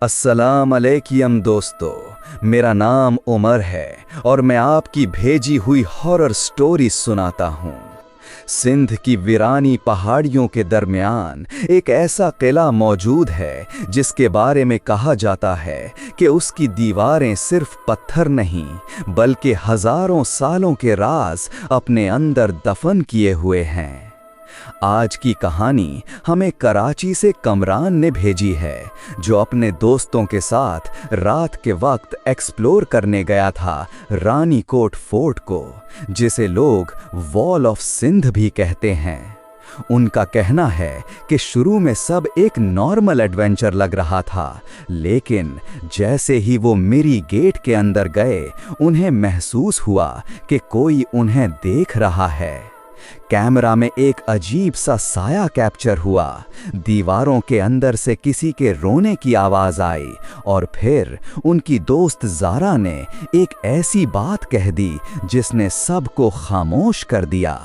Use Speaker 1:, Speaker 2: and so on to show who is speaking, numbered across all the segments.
Speaker 1: अस्सलाम अलैकुम दोस्तों, मेरा नाम उमर है और मैं आपकी भेजी हुई हॉरर स्टोरी सुनाता हूँ। सिंध की वीरानी पहाड़ियों के दरमियान एक ऐसा किला मौजूद है जिसके बारे में कहा जाता है कि उसकी दीवारें सिर्फ पत्थर नहीं बल्कि हजारों सालों के राज अपने अंदर दफन किए हुए हैं। आज की कहानी हमें कराची से कमरान ने भेजी है, जो अपने दोस्तों के साथ रात के वक्त एक्सप्लोर करने गया था रानी कोट फोर्ट को, जिसे लोग वॉल ऑफ सिंध भी कहते हैं। उनका कहना है कि शुरू में सब एक नॉर्मल एडवेंचर लग रहा था, लेकिन जैसे ही वो मिरी गेट के अंदर गए, उन्हें महसूस हुआ कि कोई उन्हें देख रहा है। कैमरा में एक अजीब सा साया कैप्चर हुआ, दीवारों के अंदर से किसी के रोने की आवाज आई और फिर उनकी दोस्त ज़ारा ने एक ऐसी बात कह दी जिसने सबको खामोश कर दिया।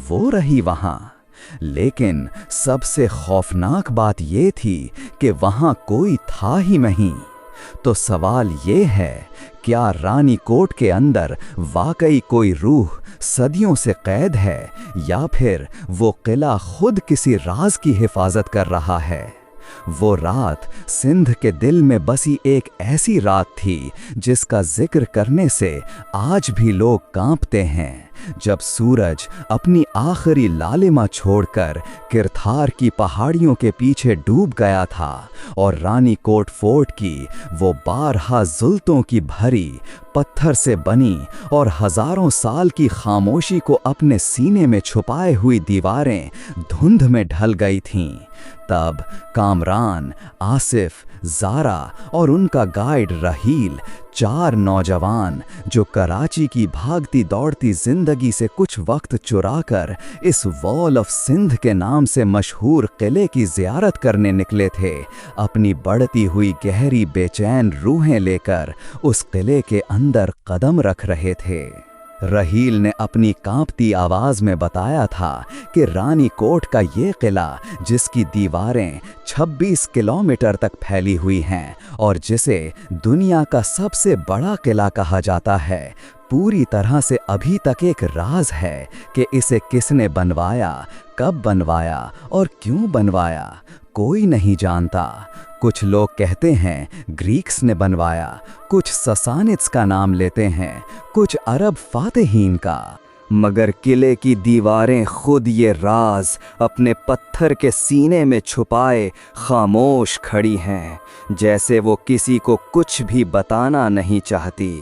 Speaker 1: वो रही वहां, लेकिन सबसे खौफनाक बात ये थी कि वहां कोई था ही नहीं। तो सवाल ये है, क्या रानी कोट के अंदर वाकई कोई रूह सदियों से कैद है, या फिर वो किला खुद किसी राज की हिफाजत कर रहा है? वो रात सिंध के दिल में बसी एक ऐसी रात थी जिसका जिक्र करने से आज भी लोग कांपते हैं, जब सूरज अपनी आखिरी लालिमा छोड़कर किरथार की पहाड़ियों के पीछे डूब गया था और रानी कोट फोर्ट की वो 12 जुल्तों की भरी पत्थर से बनी और हजारों साल की खामोशी को अपने सीने में छुपाए हुई दीवारें धुंध में ढल गई थीं। तब कामरान, आसिफ, ज़ारा और उनका गाइड रहील, 4 नौजवान जो कराची की भागती दौड़ती जिंदगी से कुछ वक्त चुराकर इस वॉल ऑफ सिंध के नाम से मशहूर किले की ज़ियारत करने निकले थे, अपनी बढ़ती हुई गहरी बेचैन रूहें लेकर उस किले के अंदर कदम रख रहे थे। रहील ने अपनी कांपती आवाज में बताया था कि रानी कोट का ये किला, जिसकी दीवारें 26 किलोमीटर तक फैली हुई हैं और जिसे दुनिया का सबसे बड़ा किला कहा जाता है, पूरी तरह से अभी तक एक राज है कि इसे किसने बनवाया, कब बनवाया और क्यों बनवाया, कोई नहीं जानता। कुछ लोग कहते हैं ग्रीक्स ने बनवाया, कुछ ससानिट्स का नाम लेते हैं, कुछ अरब फातेहीन का, मगर किले की दीवारें खुद ये राज अपने पत्थर के सीने में छुपाए खामोश खड़ी हैं, जैसे वो किसी को कुछ भी बताना नहीं चाहती।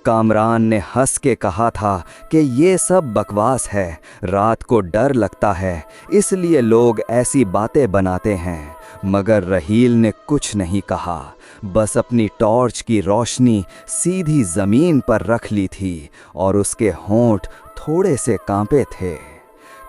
Speaker 1: कामरान ने हंस के कहा था कि ये सब बकवास है, रात को डर लगता है इसलिए लोग ऐसी बातें बनाते हैं। मगर रहील ने कुछ नहीं कहा, बस अपनी टॉर्च की रोशनी सीधी ज़मीन पर रख ली थी और उसके होंठ थोड़े से कांपे थे,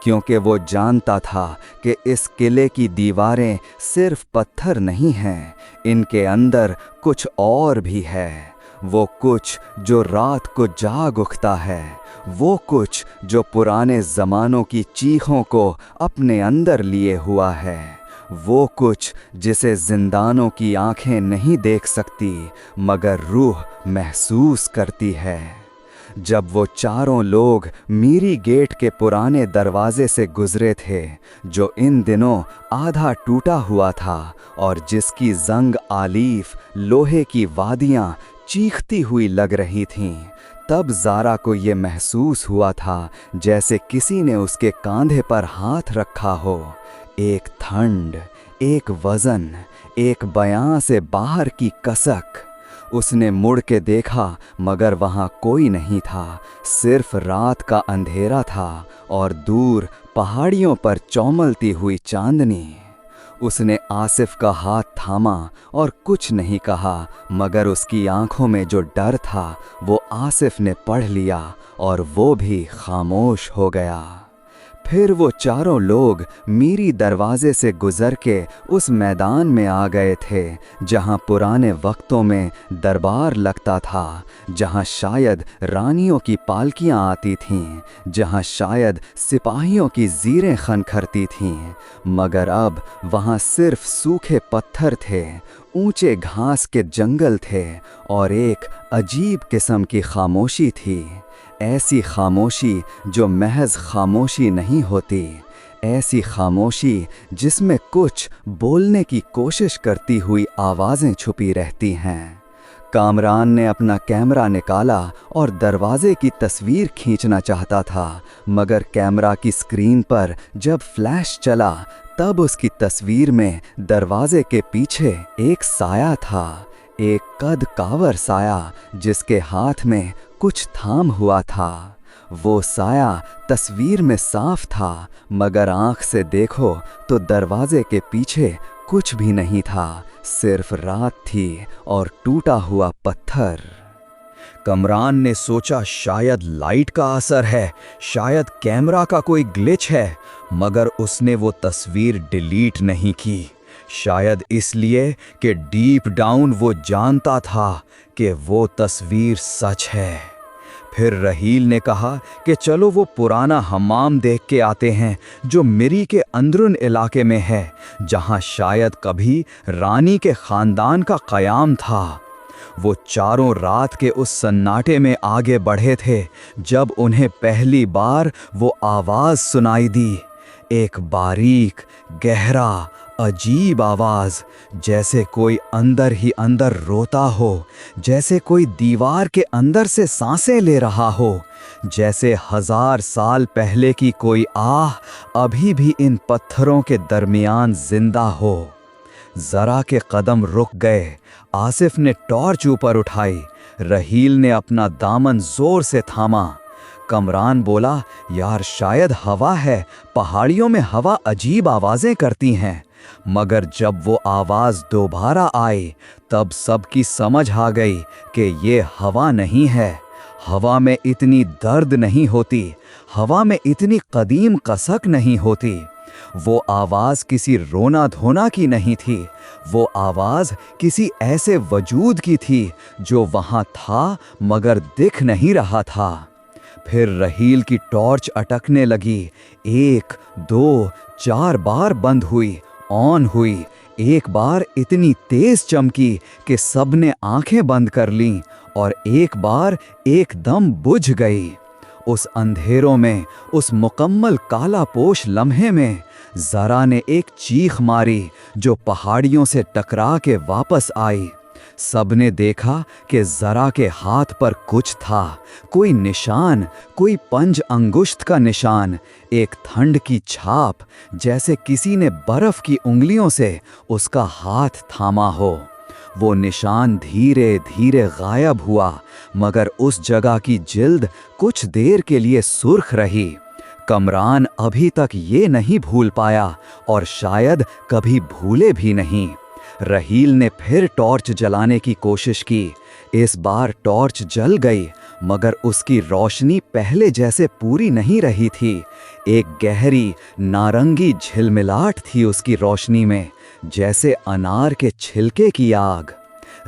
Speaker 1: क्योंकि वो जानता था कि इस किले की दीवारें सिर्फ पत्थर नहीं हैं, इनके अंदर कुछ और भी है। वो कुछ जो रात को जाग उठता है, वो कुछ जो पुराने ज़मानों की चीखों को अपने अंदर लिए हुआ है, वो कुछ जिसे जिंदानों की आंखें नहीं देख सकती मगर रूह महसूस करती है। जब वो चारों लोग मीरी गेट के पुराने दरवाजे से गुजरे थे, जो इन दिनों आधा टूटा हुआ था और जिसकी जंग आलीफ लोहे की वादियां चीखती हुई लग रही थीं, तब ज़ारा को ये महसूस हुआ था जैसे किसी ने उसके कंधे पर हाथ रखा हो। एक ठंड, एक वज़न, एक बयां से बाहर की कसक। उसने मुड़ के देखा मगर वहाँ कोई नहीं था, सिर्फ रात का अंधेरा था और दूर पहाड़ियों पर चौमलती हुई चांदनी। उसने आसिफ का हाथ थामा और कुछ नहीं कहा, मगर उसकी आंखों में जो डर था वो आसिफ ने पढ़ लिया और वो भी खामोश हो गया। फिर वो चारों लोग मीरी दरवाजे से गुजर के उस मैदान में आ गए थे जहां पुराने वक्तों में दरबार लगता था, जहां शायद रानियों की पालकियां आती थीं, जहां शायद सिपाहियों की ज़ीरें खनखरती थीं। मगर अब वहां सिर्फ सूखे पत्थर थे, ऊंचे घास के जंगल थे और एक अजीब किस्म की खामोशी थी। ऐसी खामोशी जो महज खामोशी नहीं होती, ऐसी खामोशी जिसमें कुछ बोलने की कोशिश करती हुई आवाज़ें छुपी रहती हैं। कामरान ने अपना कैमरा निकाला और दरवाजे की तस्वीर खींचना चाहता था, मगर कैमरा की स्क्रीन पर जब फ्लैश चला तब उसकी तस्वीर में दरवाजे के पीछे एक साया था, एक कद कावर साया जिसके हाथ में कुछ थाम हुआ था। वो साया तस्वीर में साफ था, मगर आंख से देखो तो दरवाजे के पीछे कुछ भी नहीं था, सिर्फ रात थी और टूटा हुआ पत्थर। कमरान ने सोचा शायद लाइट का असर है, शायद कैमरा का कोई ग्लिच है, मगर उसने वो तस्वीर डिलीट नहीं की। शायद इसलिए कि डीप डाउन वो जानता था कि वो तस्वीर सच है। फिर रहील ने कहा कि चलो वो पुराना हमाम देख के आते हैं जो मिरी के अंदरून इलाके में है, जहां शायद कभी रानी के खानदान का क़याम था। वो चारों रात के उस सन्नाटे में आगे बढ़े थे जब उन्हें पहली बार वो आवाज़ सुनाई दी, एक बारीक, गहरा, अजीब आवाज़, जैसे कोई अंदर ही अंदर रोता हो, जैसे कोई दीवार के अंदर से सांसें ले रहा हो, जैसे 1000 साल पहले की कोई आह अभी भी इन पत्थरों के दरमियान जिंदा हो। ज़रा के कदम रुक गए। आसिफ ने टॉर्च ऊपर उठाई। रहील ने अपना दामन जोर से थामा। कमरान बोला, यार शायद हवा है, पहाड़ियों में हवा अजीब आवाज़ें करती हैं। मगर जब वो आवाज़ दोबारा आई तब सबकी समझ आ गई कि ये हवा नहीं है। हवा में इतनी दर्द नहीं होती, हवा में इतनी कदीम कसक नहीं होती। वो आवाज़ किसी रोना धोना की नहीं थी, वो आवाज़ किसी ऐसे वजूद की थी जो वहाँ था मगर दिख नहीं रहा था। फिर रहील की टॉर्च अटकने लगी। 1, 2, 4 बार बंद हुई, ऑन हुई। एक बार इतनी तेज चमकी कि सबने आंखें बंद कर लीं और एक बार एकदम बुझ गई। उस अंधेरों में, उस मुकम्मल कालापोश लम्हे में ज़रा ने एक चीख मारी जो पहाड़ियों से टकरा के वापस आई। सबने देखा कि ज़रा के हाथ पर कुछ था, कोई निशान, कोई पंज अंगुष्ठ का निशान, एक ठंड की छाप, जैसे किसी ने बर्फ़ की उंगलियों से उसका हाथ थामा हो। वो निशान धीरे धीरे गायब हुआ, मगर उस जगह की जिल्द कुछ देर के लिए सुर्ख रही। कमरान अभी तक ये नहीं भूल पाया और शायद कभी भूले भी नहीं। रहील ने फिर टॉर्च जलाने की कोशिश की। इस बार टॉर्च जल गई, मगर उसकी रोशनी पहले जैसे पूरी नहीं रही थी। एक गहरी नारंगी झिलमिलाहट थी उसकी रोशनी में, जैसे अनार के छिलके की आग।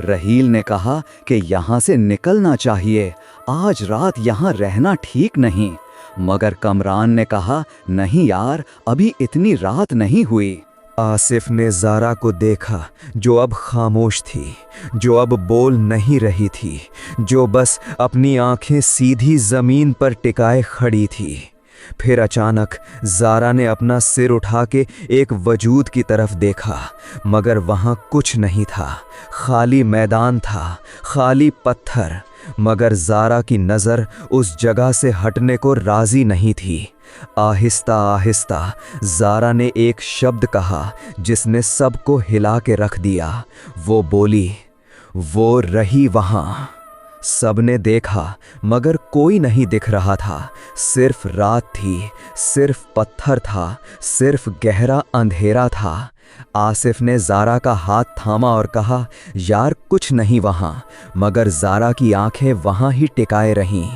Speaker 1: रहील ने कहा कि यहाँ से निकलना चाहिए, आज रात यहाँ रहना ठीक नहीं। मगर कमरान ने कहा, नहीं यार, अभी इतनी रात नहीं हुई। आसिफ ने ज़ारा को देखा, जो अब खामोश थी, जो अब बोल नहीं रही थी, जो बस अपनी आंखें सीधी ज़मीन पर टिकाए खड़ी थी। फिर अचानक ज़ारा ने अपना सिर उठा के एक वजूद की तरफ देखा, मगर वहाँ कुछ नहीं था, खाली मैदान था, खाली पत्थर। मगर ज़ारा की नज़र उस जगह से हटने को राज़ी नहीं थी। आहिस्ता आहिस्ता ज़ारा ने एक शब्द कहा जिसने सबको हिला के रख दिया। वो बोली, वो रही वहाँ। सबने देखा, मगर कोई नहीं दिख रहा था। सिर्फ रात थी, सिर्फ पत्थर था, सिर्फ गहरा अंधेरा था। आसिफ ने ज़ारा का हाथ थामा और कहा, यार कुछ नहीं वहाँ। मगर ज़ारा की आंखें वहाँ ही टिकाए रहीं।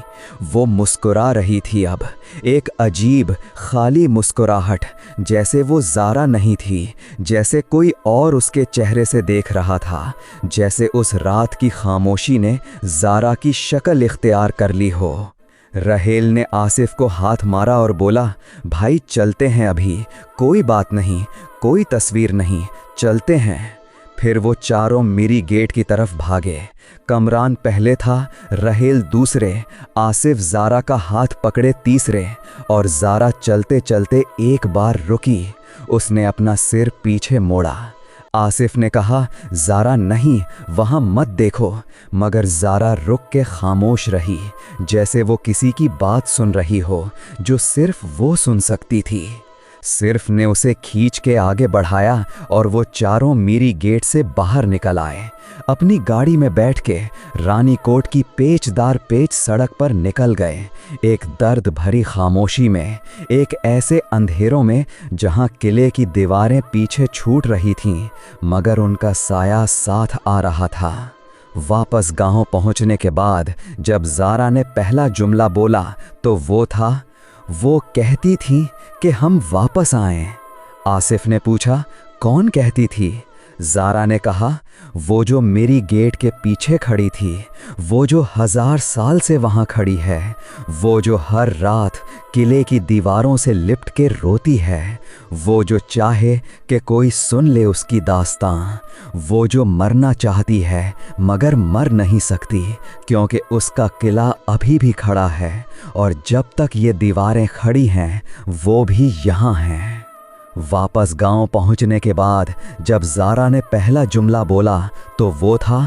Speaker 1: वो मुस्कुरा रही थी अब, एक अजीब खाली मुस्कुराहट, जैसे वो ज़ारा नहीं थी, जैसे कोई और उसके चेहरे से देख रहा था, जैसे उस रात की खामोशी ने ज़ारा की शक्ल इख्तियार कर ली हो। रहेल ने आसिफ को हाथ मारा और बोला, भाई चलते हैं, अभी कोई बात नहीं, कोई तस्वीर नहीं, चलते हैं। फिर वो चारों मीरी गेट की तरफ भागे। कमरान पहले था, रहेल दूसरे, आसिफ ज़ारा का हाथ पकड़े तीसरे। और ज़ारा चलते चलते एक बार रुकी। उसने अपना सिर पीछे मोड़ा। आसिफ ने कहा, ज़ारा नहीं, वहाँ मत देखो। मगर ज़ारा रुक के खामोश रही, जैसे वो किसी की बात सुन रही हो जो सिर्फ वो सुन सकती थी। सिर्फ ने उसे खींच के आगे बढ़ाया और वो चारों मीरी गेट से बाहर निकल आए। अपनी गाड़ी में बैठ के रानी कोट की पेचदार पेच सड़क पर निकल गए, एक दर्द भरी खामोशी में, एक ऐसे अंधेरों में जहां किले की दीवारें पीछे छूट रही थीं, मगर उनका साया साथ आ रहा था। वापस गांव पहुंचने के बाद जब ज़ारा ने पहला जुमला बोला तो वो था, वो कहती थी कि हम वापस आएं। आसिफ ने पूछा, कौन कहती थी? ज़ारा ने कहा, वो जो मेरी गेट के पीछे खड़ी थी, वो जो 1000 साल से वहाँ खड़ी है, वो जो हर रात किले की दीवारों से लिपट के रोती है, वो जो चाहे कि कोई सुन ले उसकी दास्तां, वो जो मरना चाहती है मगर मर नहीं सकती क्योंकि उसका किला अभी भी खड़ा है और जब तक ये दीवारें खड़ी हैं वो भी यहाँ हैं। वापस गांव पहुंचने के बाद जब ज़ारा ने पहला जुमला बोला तो वो था,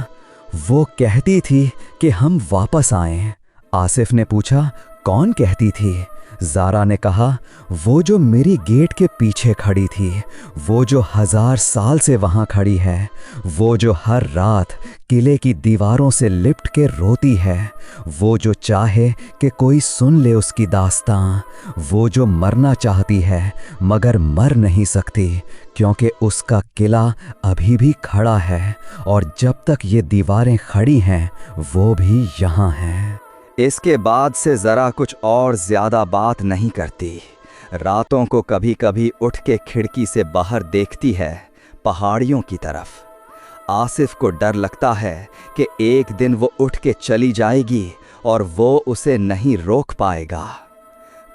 Speaker 1: वो कहती थी कि हम वापस आएं। आसिफ ने पूछा, कौन कहती थी? ज़ारा ने कहा, वो जो मेरी गेट के पीछे खड़ी थी, वो जो 1000 साल से वहाँ खड़ी है, वो जो हर रात किले की दीवारों से लिपट के रोती है, वो जो चाहे कि कोई सुन ले उसकी दास्तां, वो जो मरना चाहती है मगर मर नहीं सकती क्योंकि उसका किला अभी भी खड़ा है और जब तक ये दीवारें खड़ी हैं वो भी यहाँ हैं। इसके बाद से ज़रा कुछ और ज़्यादा बात नहीं करती। रातों को कभी कभी उठ के खिड़की से बाहर देखती है पहाड़ियों की तरफ। आसिफ को डर लगता है कि एक दिन वो उठ के चली जाएगी और वो उसे नहीं रोक पाएगा।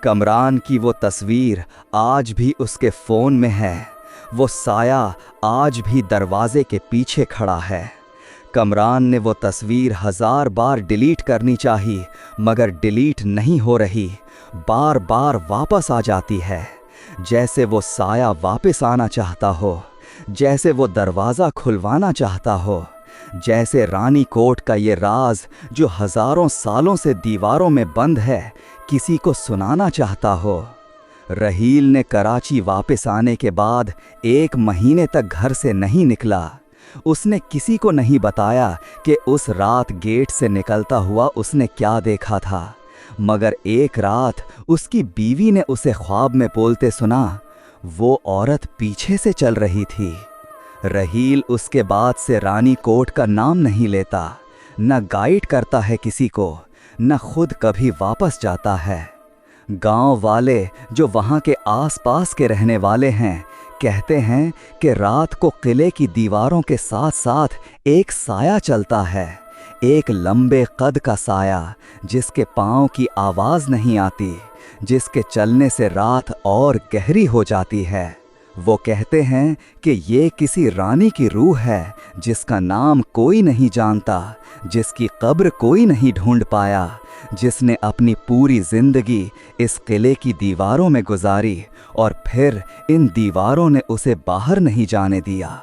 Speaker 1: कमरान की वो तस्वीर आज भी उसके फ़ोन में है, वो साया आज भी दरवाजे के पीछे खड़ा है। कमरान ने वो तस्वीर 1000 बार डिलीट करनी चाहिए मगर डिलीट नहीं हो रही, बार बार वापस आ जाती है। जैसे वो साया वापस आना चाहता हो, जैसे वो दरवाज़ा खुलवाना चाहता हो, जैसे रानी कोट का ये राज जो हज़ारों सालों से दीवारों में बंद है किसी को सुनाना चाहता हो। रहील ने कराची वापस आने के बाद 1 महीने तक घर से नहीं निकला। उसने किसी को नहीं बताया कि उस रात गेट से निकलता हुआ उसने क्या देखा था, मगर एक रात उसकी बीवी ने उसे ख्वाब में बोलते सुना, वो औरत पीछे से चल रही थी। रहील उसके बाद से रानी कोट का नाम नहीं लेता, न गाइड करता है किसी को, न खुद कभी वापस जाता है। गांव वाले जो वहाँ के आसपास के रहने वाले हैं कहते हैं कि रात को किले की दीवारों के साथ साथ एक साया चलता है, एक लंबे कद का साया जिसके पाँव की आवाज़ नहीं आती, जिसके चलने से रात और गहरी हो जाती है। वो कहते हैं कि ये किसी रानी की रूह है जिसका नाम कोई नहीं जानता, जिसकी कब्र कोई नहीं ढूंढ पाया, जिसने अपनी पूरी जिंदगी इस किले की दीवारों में गुजारी और फिर इन दीवारों ने उसे बाहर नहीं जाने दिया।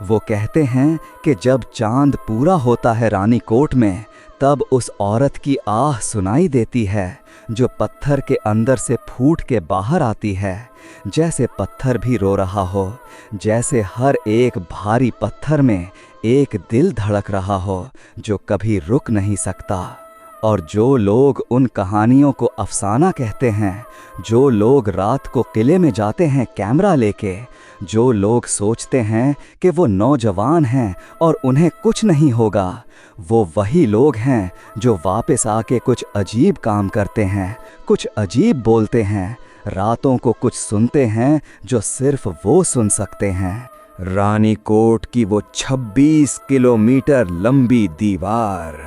Speaker 1: वो कहते हैं कि जब चांद पूरा होता है रानी कोट में तब उस औरत की आह सुनाई देती है जो पत्थर के अंदर से फूट के बाहर आती है, जैसे पत्थर भी रो रहा हो, जैसे हर एक भारी पत्थर में एक दिल धड़क रहा हो जो कभी रुक नहीं सकता। और जो लोग उन कहानियों को अफसाना कहते हैं, जो लोग रात को किले में जाते हैं कैमरा लेके, जो लोग सोचते हैं कि वो नौजवान हैं और उन्हें कुछ नहीं होगा, वो वही लोग हैं जो वापस आके कुछ अजीब काम करते हैं, कुछ अजीब बोलते हैं, रातों को कुछ सुनते हैं जो सिर्फ वो सुन सकते हैं। रानी कोट की वो 26 किलोमीटर लंबी दीवार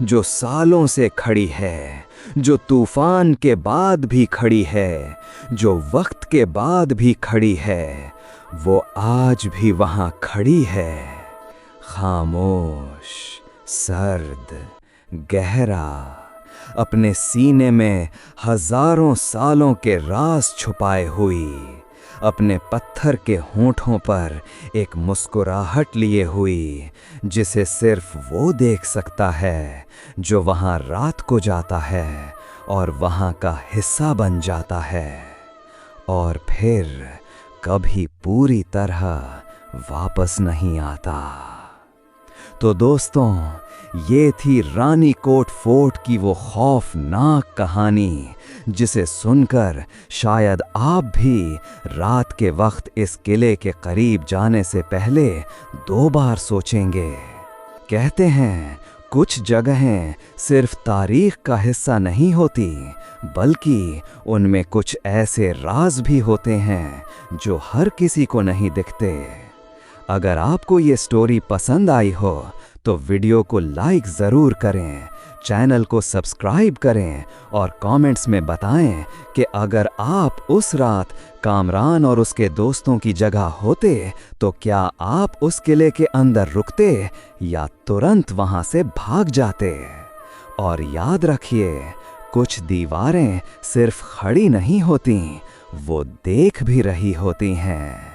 Speaker 1: जो सालों से खड़ी है, जो तूफान के बाद भी खड़ी है, जो वक्त के बाद भी खड़ी है, वो आज भी वहाँ खड़ी है। खामोश, सर्द, गहरा, अपने सीने में हजारों सालों के राज छुपाए हुई, अपने पत्थर के होंठों पर एक मुस्कुराहट लिए हुई, जिसे सिर्फ वो देख सकता है जो वहाँ रात को जाता है और वहाँ का हिस्सा बन जाता है और फिर कभी पूरी तरह वापस नहीं आता। तो दोस्तों, ये थी रानी कोट फोर्ट की वो खौफनाक कहानी, जिसे सुनकर शायद आप भी रात के वक्त इस किले के करीब जाने से पहले 2 बार सोचेंगे। कहते हैं, कुछ जगहें सिर्फ तारीख का हिस्सा नहीं होती, बल्कि उनमें कुछ ऐसे राज भी होते हैं जो हर किसी को नहीं दिखते। अगर आपको ये स्टोरी पसंद आई हो तो वीडियो को लाइक ज़रूर करें, चैनल को सब्सक्राइब करें और कमेंट्स में बताएं कि अगर आप उस रात कामरान और उसके दोस्तों की जगह होते तो क्या आप उस किले के अंदर रुकते या तुरंत वहां से भाग जाते। और याद रखिए, कुछ दीवारें सिर्फ खड़ी नहीं होती, वो देख भी रही होती हैं।